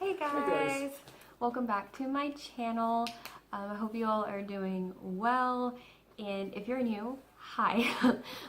Hey guys! Welcome back to my channel. I hope you all are doing well. And if you're new, hi.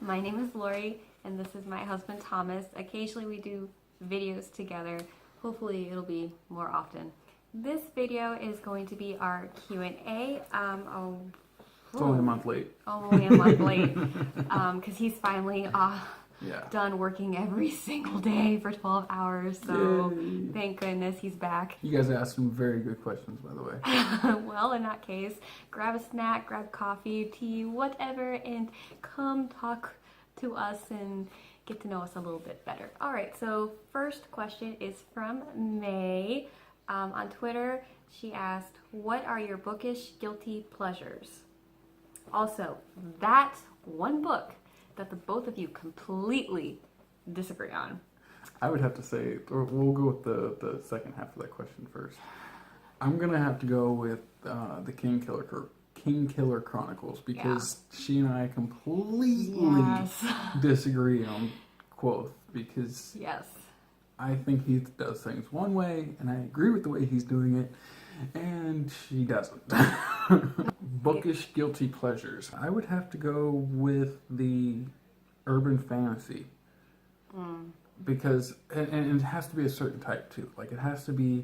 My name is Lori and this is my husband Thomas. Occasionally we do videos together. Hopefully it'll be more often. This video is going to be our Q&A. It's only a month late. Only a month late. Because he's finally Yeah. done working every single day for 12 hours, so Yay. thank goodness he's back. You guys asked some very good questions, by the way. Well, in that case, grab a snack, grab coffee, tea, whatever, and come talk to us and get to know us a little bit better. All right, so first question is from May. On Twitter, she asked, what are your bookish guilty pleasures? Also, that one book that the both of you completely disagree on. I would have to say, or we'll go with the second half of that question first. I'm gonna have to go with the Kingkiller Chronicles because she and I completely disagree on Quoth because Yes. I think he does things one way and I agree with the way he's doing it, and she doesn't. Bookish guilty pleasures. I would have to go with the urban fantasy. Because, and it has to be a certain type too. Like it has to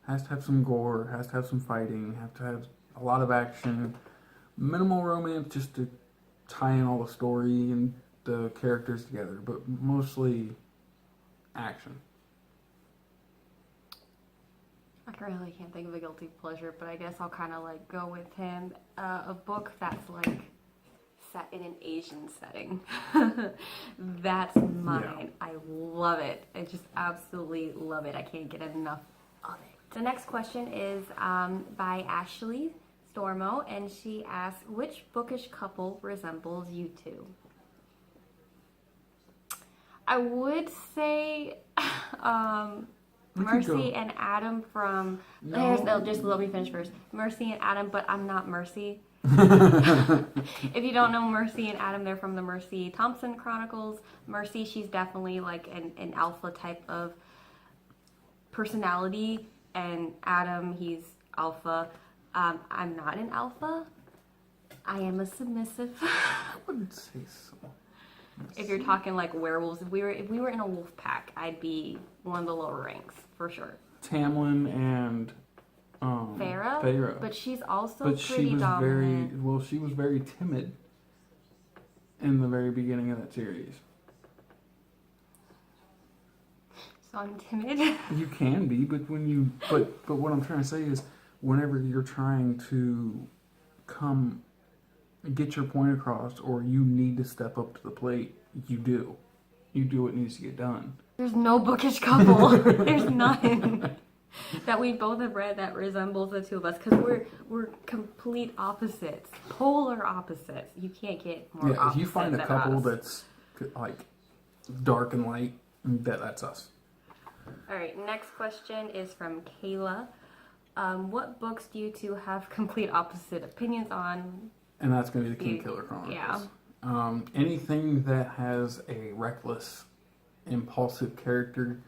have some gore, has to have some fighting, have to have a lot of action, minimal romance just to tie in all the story and the characters together, but mostly action. I really can't think of a guilty pleasure, but I guess I'll kind of like go with him. A book that's like set in an Asian setting. That's mine. Yeah. I love it. I just absolutely love it. I can't get enough of it. The next question is by Ashley Stormo, and she asks, which bookish couple resembles you two? I would say Mercy and Adam from... Just let me finish first. Mercy and Adam, but I'm not Mercy. If you don't know Mercy and Adam, they're from the Mercy Thompson Chronicles. Mercy, she's definitely like an alpha type of personality, and Adam, he's alpha. I'm not an alpha. I am a submissive. I wouldn't say so. If you're talking like werewolves, if we were in a wolf pack, I'd be one of the lower ranks for sure. Tamlin and Farah, but she's also but pretty she was dominant. she was very timid in the very beginning of that series. So I'm timid. You can be, but but what I'm trying to say is, whenever you're trying to get your point across, or you need to step up to the plate, you do what needs to get done. There's no bookish couple. There's none that we both have read that resembles the two of us, because we're complete opposites, polar opposites. You can't get more opposite. If you find a couple that's like dark and light, that's us. All right, next question is from Kayla. What books do you two have complete opposite opinions on? And that's going to be the Kingkiller Chronicles. Yeah. Anything that has a reckless, impulsive character,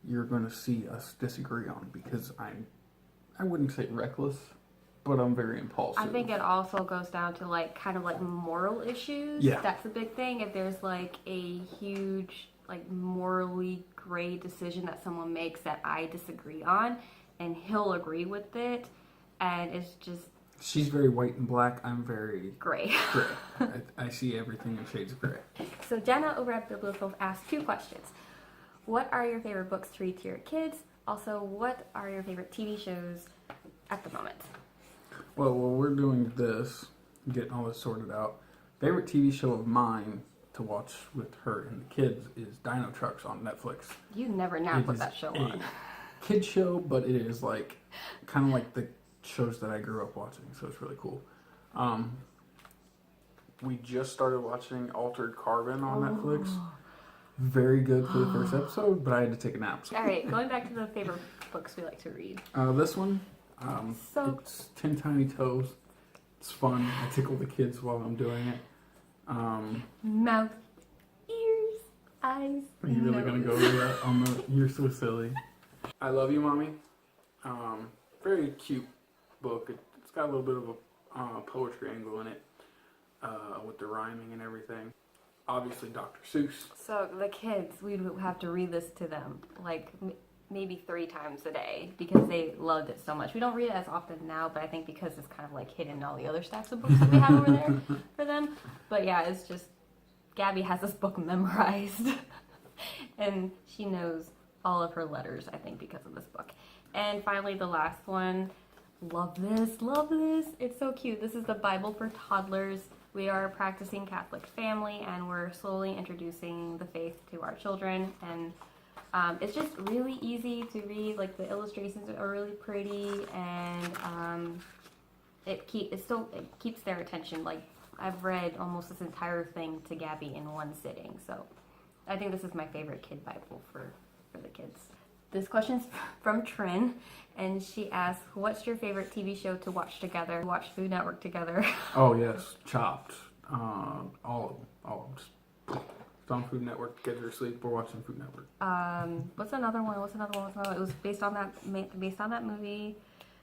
you're going to see us disagree on, because I wouldn't say reckless, but I'm very impulsive. I think it also goes down to like kind of like moral issues. Yeah. That's a big thing. If there's like a huge like morally gray decision that someone makes that I disagree on, and he'll agree with it, and it's just... She's very white and black. I'm very gray. I see everything in shades of gray. So Jenna over at Biblical asked 2 questions. What are your favorite books to read to your kids? Also, what are your favorite TV shows at the moment? Well, while we're doing this, getting all this sorted out, favorite TV show of mine to watch with her and the kids is Dino Trucks on Netflix. You never put that show on. Kid show, but it is like kind of like the shows that I grew up watching, so it's really cool. We just started watching Altered Carbon on Netflix. Very good for the first episode, but I had to take a nap. So. All right, going back to the favorite books we like to read. This one, it's 10 Tiny Toes. It's fun. I tickle the kids while I'm doing it. Mouth, ears, eyes. Are you really gonna go over that? You're so silly. I love you, Mommy. Very cute book. It's got a little bit of a poetry angle in it with the rhyming and everything. Obviously, Dr. Seuss. So the kids, we'd have to read this to them like maybe 3 times a day because they loved it so much. We don't read it as often now, but I think because it's kind of like hidden in all the other stacks of books that we have over there for them. But yeah, it's just Gabby has this book memorized and she knows all of her letters, I think, because of this book. And finally, the last one. Love this, love this. It's so cute. This is the Bible for toddlers. We are a practicing Catholic family and we're slowly introducing the faith to our children. And it's just really easy to read. Like the illustrations are really pretty and it keeps their attention. Like I've read almost this entire thing to Gabby in one sitting. So I think this is my favorite kid Bible for the kids. This question's from Trin, and she asks, what's your favorite TV show to watch together? Watch Food Network together. Oh, yes. Chopped. All of them. All of them. It's on Food Network. Kids are asleep. We're watching Food Network. What's another one? It was based on that movie.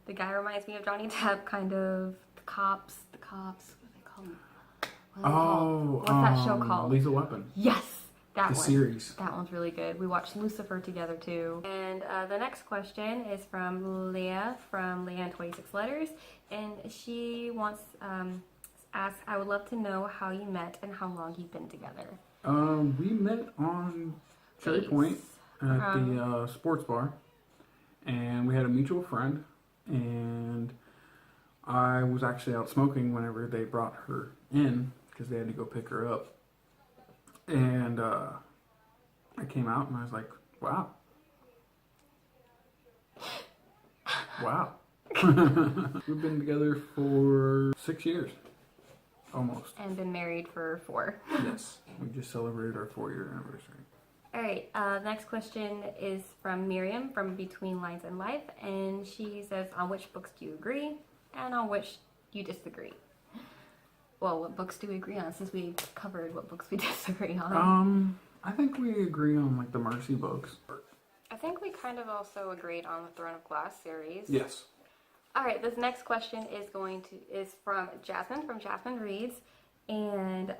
The guy reminds me of Johnny Depp, kind of. The cops. What do they call them? What's that show called? Lethal Weapon. Yes! That The one. series. That one's really good. We watched Lucifer together too. And the next question is from Leah and 26 Letters. And she asks, I would love to know how you met and how long you've been together. We met on Cherry Point at the sports bar. And we had a mutual friend. And I was actually out smoking whenever they brought her in because they had to go pick her up. And I came out and I was like, wow. Wow. We've been together for 6 years. Almost. And been married for 4. Yes. We just celebrated our 4-year anniversary. Alright, next question is from Miriam from Between Lines and Life. And she says, on which books do you agree and on which you disagree? Well, what books do we agree on since we covered what books we disagree on? I think we agree on like the Mercy books. I think we kind of also agreed on the Throne of Glass series. Yes. All right, this next question is from Jasmine Reads, and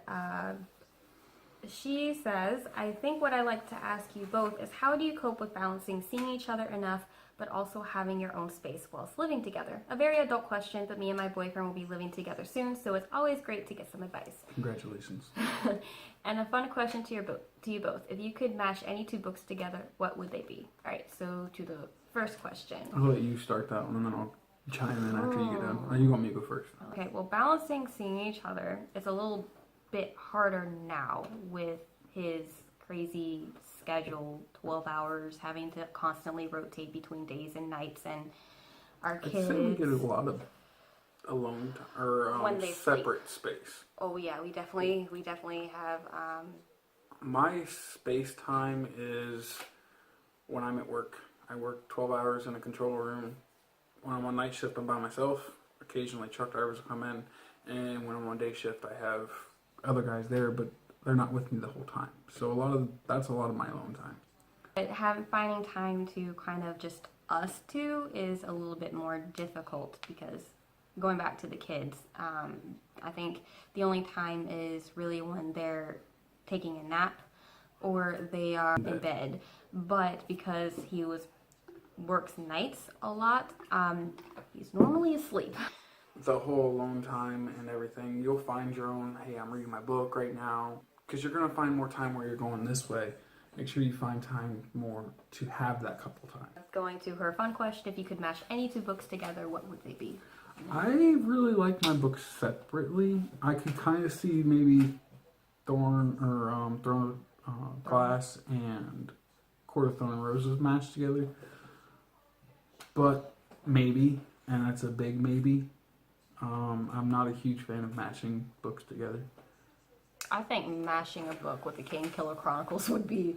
she says, I think what I like to ask you both is how do you cope with balancing seeing each other enough but also having your own space whilst living together? A very adult question, but me and my boyfriend will be living together soon, so it's always great to get some advice. Congratulations. And a fun question to you both. If you could mash any 2 books together, what would they be? All right, so to the first question. I'll let you start that one and then I'll chime in after you get done. Or you want me to go first? Okay, well, balancing seeing each other is a little bit harder now with his crazy schedule, 12 hours, having to constantly rotate between days and nights, and our kids. I'd say we get a lot of alone or when they separate space. Oh yeah, we definitely have. My space time is when I'm at work. I work 12 hours in a control room. When I'm on night shift, I'm by myself. Occasionally, truck drivers will come in, and when I'm on day shift, I have other guys there, but they're not with me the whole time. So that's a lot of my alone time. But finding time to kind of just us two is a little bit more difficult because going back to the kids, I think the only time is really when they're taking a nap or they are in bed. But because he works nights a lot, he's normally asleep. The whole alone time and everything, you'll find your own, hey, I'm reading my book right now. Because you're going to find more time where you're going this way. Make sure you find time more to have that couple time. Going to her fun question, if you could mash any 2 books together, what would they be? I really like my books separately. I could kind of see maybe Throne of Glass and Court of Thorn and Roses matched together. But maybe, and that's a big maybe. I'm not a huge fan of mashing books together. I think mashing a book with the Kingkiller Chronicles would be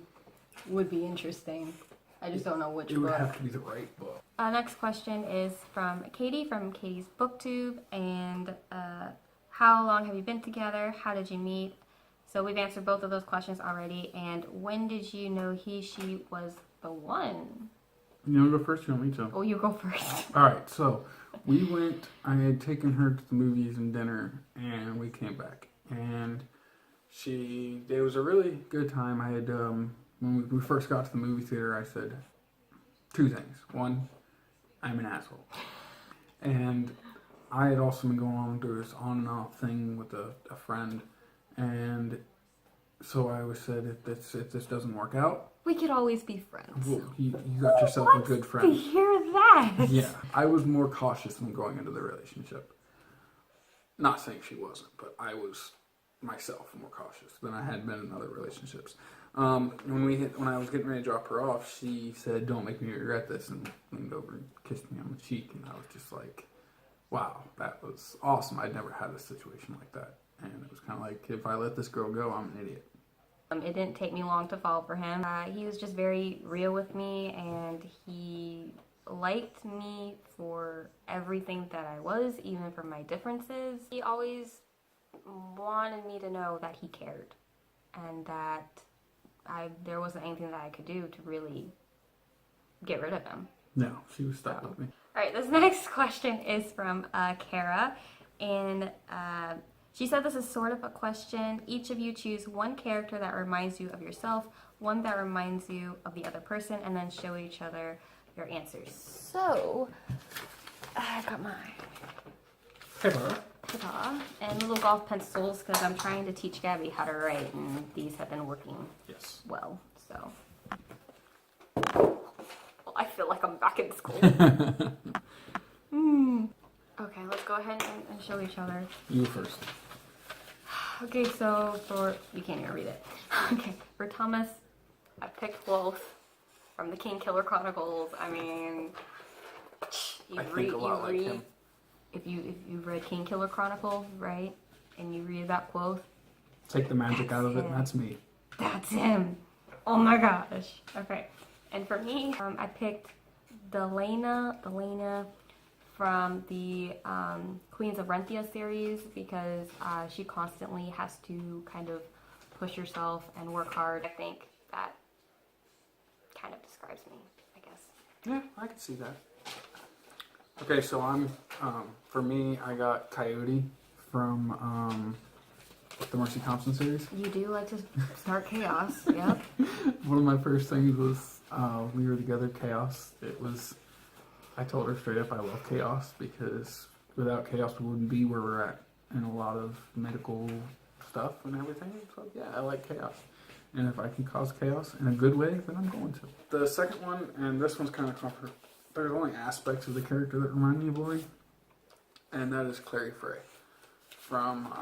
interesting. I just don't know which book. It would have to be the right book. Next question is from Katie from Katie's BookTube, and how long have you been together? How did you meet? So we've answered both of those questions already. And when did you know she was the one? You want to go first? You want me to? Oh, you go first. All right. So we went. I had taken her to the movies and dinner, and we came back, and it was a really good time. I had when we first got to the movie theater, I said two things. One, I'm an asshole, and I had also been going on through this on and off thing with a friend, and so I always said if this doesn't work out, We could always be friends. well, you got yourself a good To friend. hear that. Yeah, I was more cautious when going into the relationship. Not saying she wasn't, but I was myself more cautious than I had been in other relationships. When I was getting ready to drop her off, she said, "Don't make me regret this," and leaned over and kissed me on the cheek, and I was just like, "Wow, that was awesome." I'd never had a situation like that, and it was kind of like, if I let this girl go, I'm an idiot. It didn't take me long to fall for him. He was just very real with me, and he liked me for everything that I was, even for my differences. He always wanted me to know that he cared, and that there wasn't anything that I could do to really get rid of him. No, she was stuck with me. All right, this next question is from Kara, and she said this is sort of a question. Each of you choose one character that reminds you of yourself, one that reminds you of the other person, and then show each other your answers. So, I got my Hey, paper and little golf pencils because I'm trying to teach Gabby how to write, and these have been working Yes. well, so. Well, I feel like I'm back in school. Okay, let's go ahead and show each other. You first. Okay, so you can't even read it. Okay, for Thomas, I picked Wolf from the King Killer Chronicles. I mean, I think a lot like him. If you read King Killer Chronicles, right, and you read about Quoth, Take the magic out of it, him. and that's me. that's him. Oh my gosh. Okay, and for me, I picked Delena from the Queens of Renthia series because she constantly has to kind of push herself and work hard. I think that kind of describes me, I guess. Yeah, I can see that. Okay, so for me, I got Coyote from the Mercy Thompson series. You do like to start chaos, yep. One of my first things was we were together, chaos. I told her straight up I love chaos because without chaos we wouldn't be where we're at in a lot of medical stuff and everything. So yeah, I like chaos. And if I can cause chaos in a good way, then I'm going to. The second one, and this one's kind of comfort. There's only aspects of the character that remind me of Lori, and that is Clary Frey. From,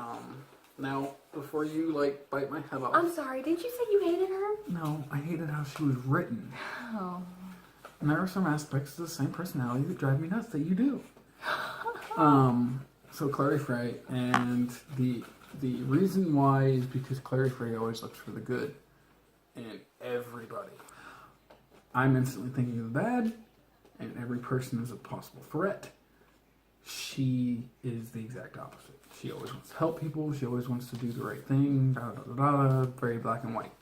now, before you, bite my head off. I'm sorry, didn't you say you hated her? No, I hated how she was written. Oh. And there are some aspects of the same personality that drive me nuts that you do. So Clary Frey, and the reason why is because Clary Frey always looks for the good in everybody. I'm instantly thinking of the bad, and every person is a possible threat. She is the exact opposite. She always wants to help people. She always wants to do the right thing. Very black and white.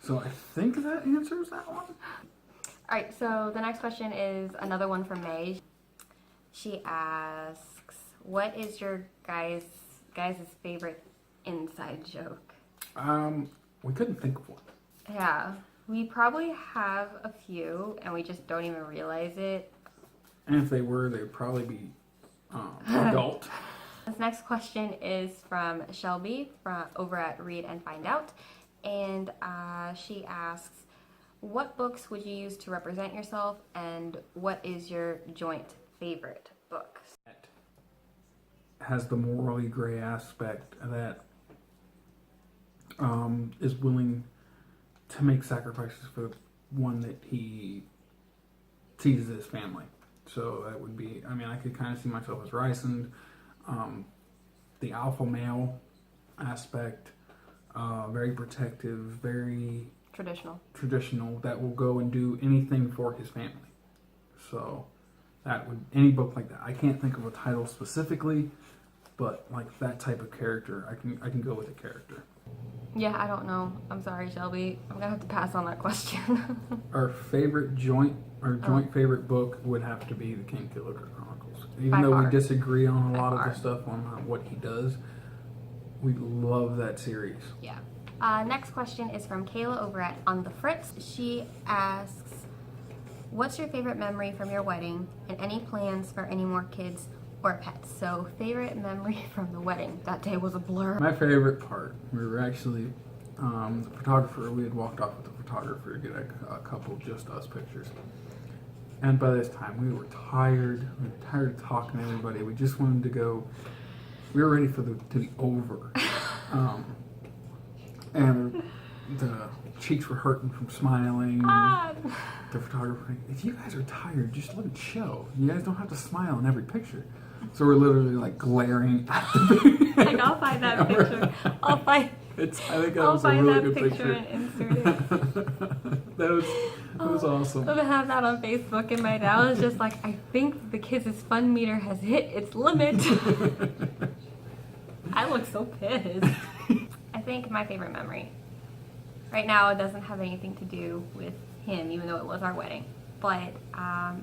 So I think that answers that one. All right, so the next question is another one from May. She asks, what is your guys' favorite inside joke? We couldn't think of one. Yeah, we probably have a few, and we just don't even realize it. And if they were, they'd probably be adult. This next question is from Shelby over at Read and Find Out, and she asks, what books would you use to represent yourself, and what is your joint favorite book? Has the morally gray aspect that is willing to make sacrifices for one that he sees as his family. So that would be, I could kind of see myself as Rysand, the alpha male aspect, very protective, very traditional, that will go and do anything for his family. So that would, any book like that. I can't think of a title specifically, but like that type of character, I can go with a character. Yeah, I don't know. I'm sorry, Shelby. I'm gonna have to pass on that question. Our joint favorite book would have to be the King Killer Chronicles. Even By though far. we disagree on a lot By of the stuff on what he does, we love that series. Yeah. Next question is from Kayla over at On the Fritz. She asks, what's your favorite memory from your wedding and any plans for any more kids or pets? So favorite memory from the wedding. That day was a blur. My favorite part, we were actually, the photographer, we had walked off with the photographer to get a couple just us pictures. And by this time, we were tired. We were tired of talking to everybody. We just wanted to go. We were ready for to be over. And the cheeks were hurting from smiling. Ah. The photographer, if you guys are tired, just let it show. You guys don't have to smile in every picture. So we're literally like glaring at the Like, I'll find that picture. I'll find I think that I'll was a find really that good picture picture. and insert it. that was awesome. I'm gonna have that on Facebook, and my dad was just like, I think the kids' fun meter has hit its limit. I look so pissed. I think my favorite memory right now, it doesn't have anything to do with him, even though it was our wedding, but I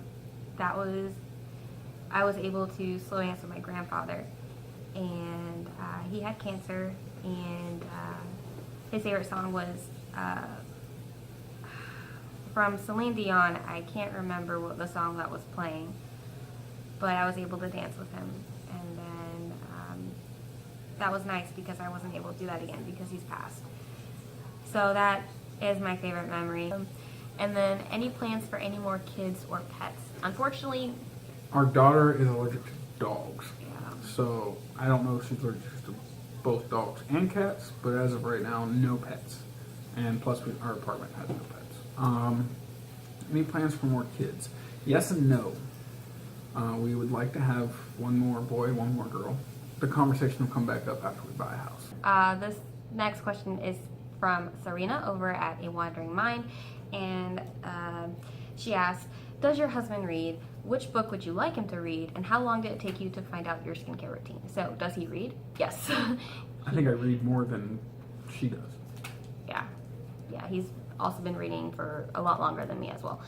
was able to slow dance with my grandfather, and he had cancer, and his favorite song was from Celine Dion. I can't remember what the song that was playing, but I was able to dance with him, and then that was nice because I wasn't able to do that again because he's passed. So that is my favorite memory. And then any plans for any more kids or pets? Unfortunately, Our daughter is allergic to dogs. yeah. So I don't know if she's allergic to both dogs and cats, but as of right now, no pets. And plus, our apartment has no pets. Any plans for more kids? Yes and no. We would like to have one more boy, one more girl. The conversation will come back up after we buy a house. This next question is from Serena over at A Wandering Mind, and she asks, does your husband read? Which book would you like him to read? And how long did it take you to find out your skincare routine? So, does he read? Yes. I think I read more than she does. Yeah, he's also been reading for a lot longer than me as well.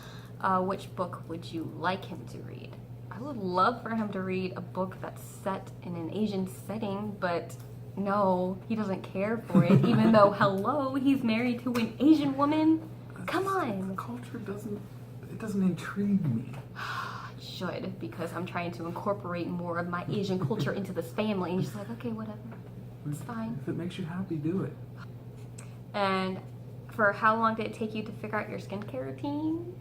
Which book would you like him to read? I would love for him to read a book that's set in an Asian setting, but no, he doesn't care for it, even though, hello, he's married to an Asian woman. Come on. The culture doesn't intrigue me. It should, because I'm trying to incorporate more of my Asian culture into this family. And he's like, okay, whatever. It's fine. If it makes you happy, do it. And for how long did it take you to figure out your skincare routine?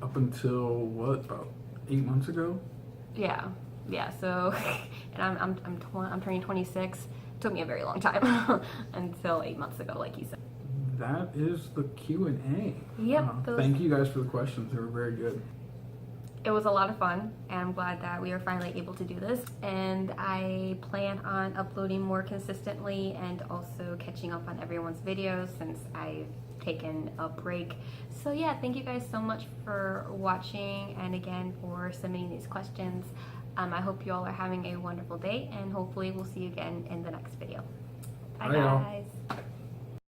Up until what, about 8 months ago? Yeah. So, and I'm turning 26. It took me a very long time until 8 months ago, like you said. That is the Q&A. Yep. Thank you guys for the questions. They were very good. It was a lot of fun, and I'm glad that we were finally able to do this. And I plan on uploading more consistently and also catching up on everyone's videos since I've taken a break. So yeah, thank you guys so much for watching, and again for submitting these questions. I hope you all are having a wonderful day, and hopefully we'll see you again in the next video. Bye Bye, y'all. guys.